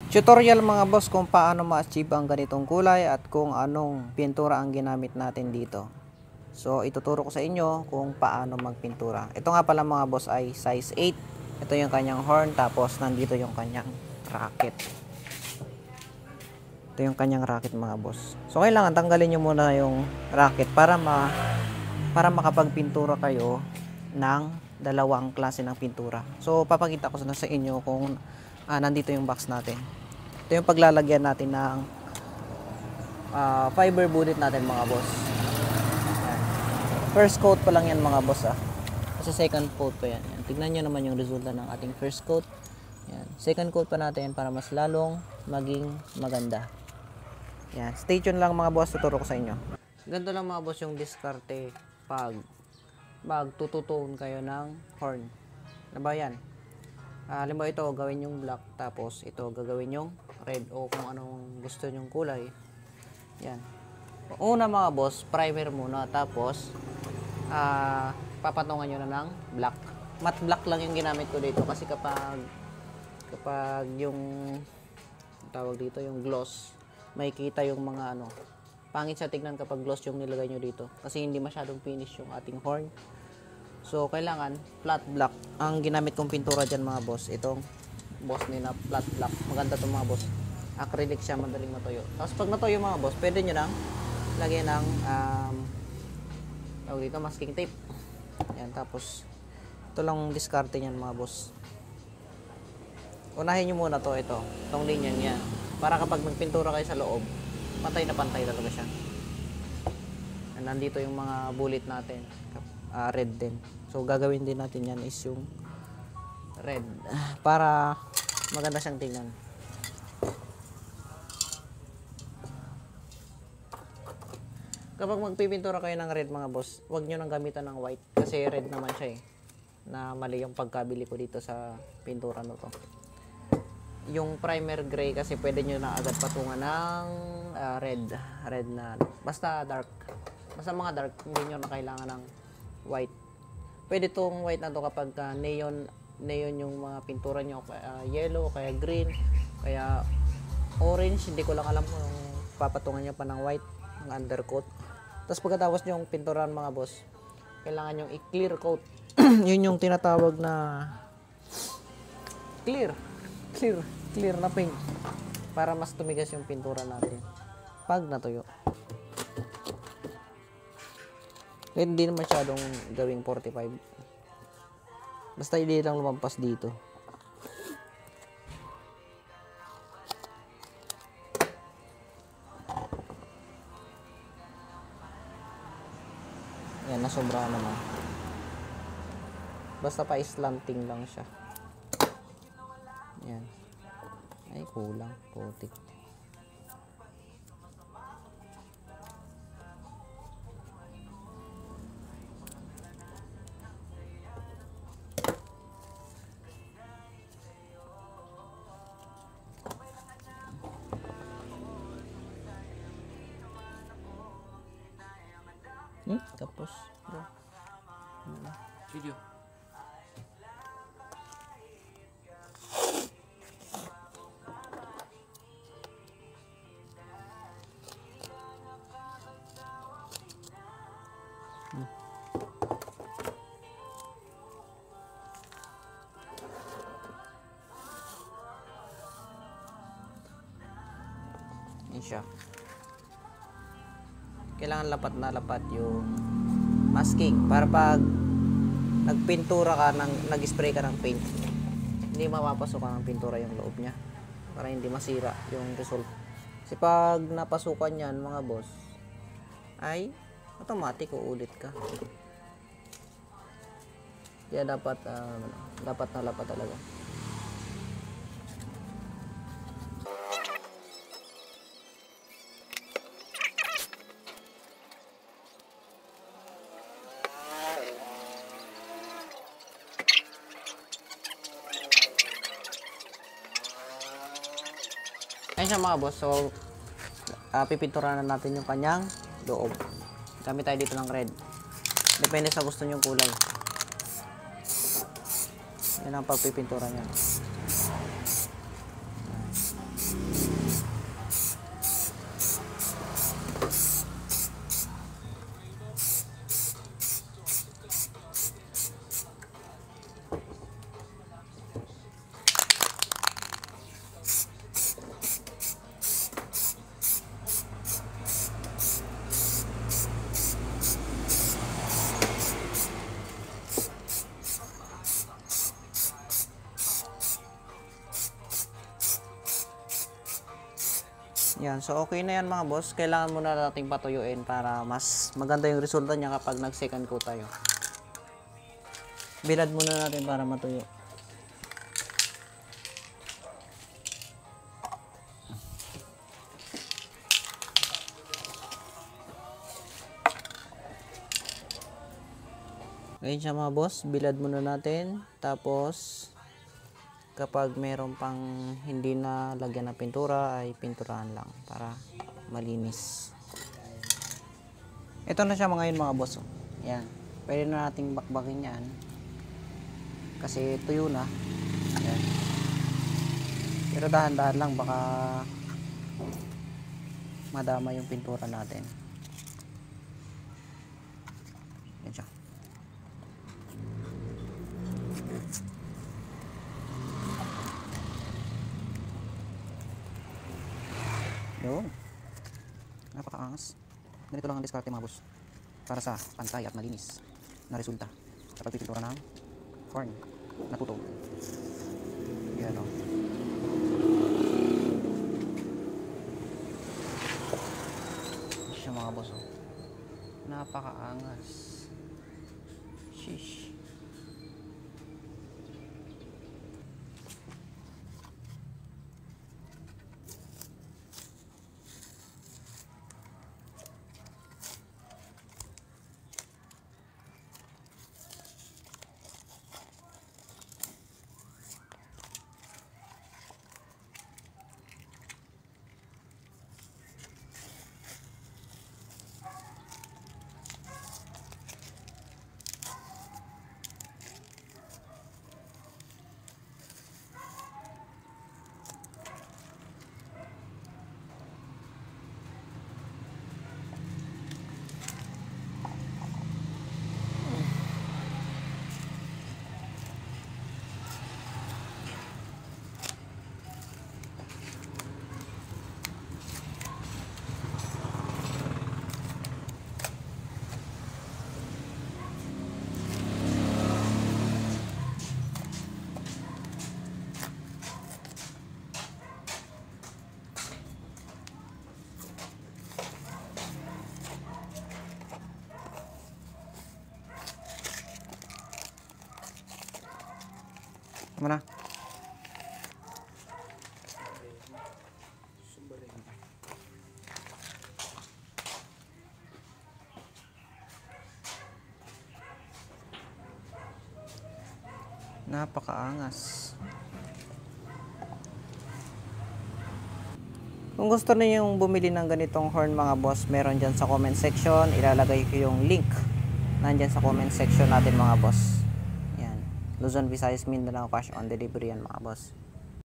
Tutorial mga boss kung paano ma-achieve ang ganitong kulay at kung anong pintura ang ginamit natin dito. So ituturo ko sa inyo kung paano magpintura. Ito nga pala mga boss ay size 8. Ito yung kanyang horn, tapos nandito yung kanyang racket. Ito yung kanyang racket mga boss. So kailangan tanggalin nyo muna yung racket para makapagpintura kayo ng dalawang klase ng pintura. So papakita ko na sa inyo kung nandito yung box natin. Ito yung paglalagyan natin ng fiber bullet natin mga boss. Ayan. First coat pa lang yan mga boss kasi second coat pa yan. Ayan. Tignan nyo naman yung resulta ng ating first coat. Ayan. Second coat pa natin para mas lalong maging maganda. Ayan. Stay tuned lang mga boss, tuturo ko sa inyo. Ganito lang mga boss yung diskarte pag magtututone kayo ng horn. Ano ba yan? Halimbawa ito gawin yung black, tapos ito gagawin yung red o kung anong gusto nyong kulay. Yan. Una mga boss, primer muna, tapos papatungan nyo na ng black. Matte black lang yung ginamit ko dito kasi kapag yung tawag dito yung gloss, may kita yung mga pangit sa tignan kapag gloss yung nilagay nyo dito kasi hindi masyadong finish yung ating horn. So, kailangan flat black ang ginamit kong pintura dyan mga boss. Itong boss nila, flat black. Maganda itong mga boss. Acrylic siya, madaling matuyo. Tapos pag natuyo mga boss, pwede nyo nang lagyan ng tawag dito, masking tape. Yan, tapos ito lang diskarte nyan mga boss. Unahin nyo muna itong linya niya. Para kapag magpintura kayo sa loob, pantay na pantay talaga siya. And nandito yung mga bullet natin. Red din. So gagawin din natin yan is yung red para maganda siyang tingnan. Kapag magpipintura kayo ng red mga boss, huwag nyo nang gamitan ng white kasi red naman siya na mali yung pagkabili ko dito sa pintura na to. Yung primer gray kasi pwede nyo na agad patungan ng red na basta dark, basta mga dark, hindi nyo na kailangan ng white. Pwede tong white na to kapag neon yung mga pintura nyo, kaya yellow, kaya green, kaya orange, hindi ko lang alam kung papatungan nyo pa ng white ng undercoat. Tapos pagkatapos nyo yung pinturan mga boss, kailangan nyo i-clear coat. Yun yung tinatawag na clear na paint para mas tumigas yung pintura natin pag natuyo. Hindi naman masyadong gawing 45. Basta hindi lang lumampas dito. Yan, nasobra naman. Basta pa slanting lang siya. Yan. Ay, kulang. Putik. Tapos bro, video yan siya. Kailangan lapat na lapat yung masking para pag nagpintura ka, nag-spray ka ng paint, hindi mapapasukan ng pintura yung loob niya para hindi masira yung result. Kasi pag napasukan yan mga boss ay automatic uulit ka. Kaya dapat na lapat talaga. Ayan siya mga boss. So, pipinturahan na natin yung kanyang loob. Gamit tayo dito ng red. Depende sa gusto nyong kulay. Yan ang pagpipintura niya. Yan, so okay na yan mga boss. Kailangan muna nating patuyuin para mas maganda yung resulta niya kapag nag second coat tayo. Bilad muna natin para matuyo. Ngayon siya mga boss, bilad muna natin. Tapos kapag meron pang hindi na lagyan ng pintura ay pinturahan lang para malinis. Ito na siya ngayon mga boss. Yan. Pwede na nating bakbakin yan. Kasi tuyo na. Yan. Pero dahan-dahan lang baka madama yung pintura natin. Yan siya. Yun. Napakaangas. Ganito lang ang diskarte mga boss. Para sa pantay at malinis na resulta sa pagpipintura ng corn na tutog. Yan o. Siya mga boss o. Napakaangas. Sheesh. Tama na. Napakaangas. Kung gusto niyo yung bumili ng ganitong horn mga boss, meron dyan sa comment section. Ilalagay ko yung link nandyan sa comment section natin mga boss. Yan. Luzon, Visayas, Mindanao, cash on delivery yan mga boss.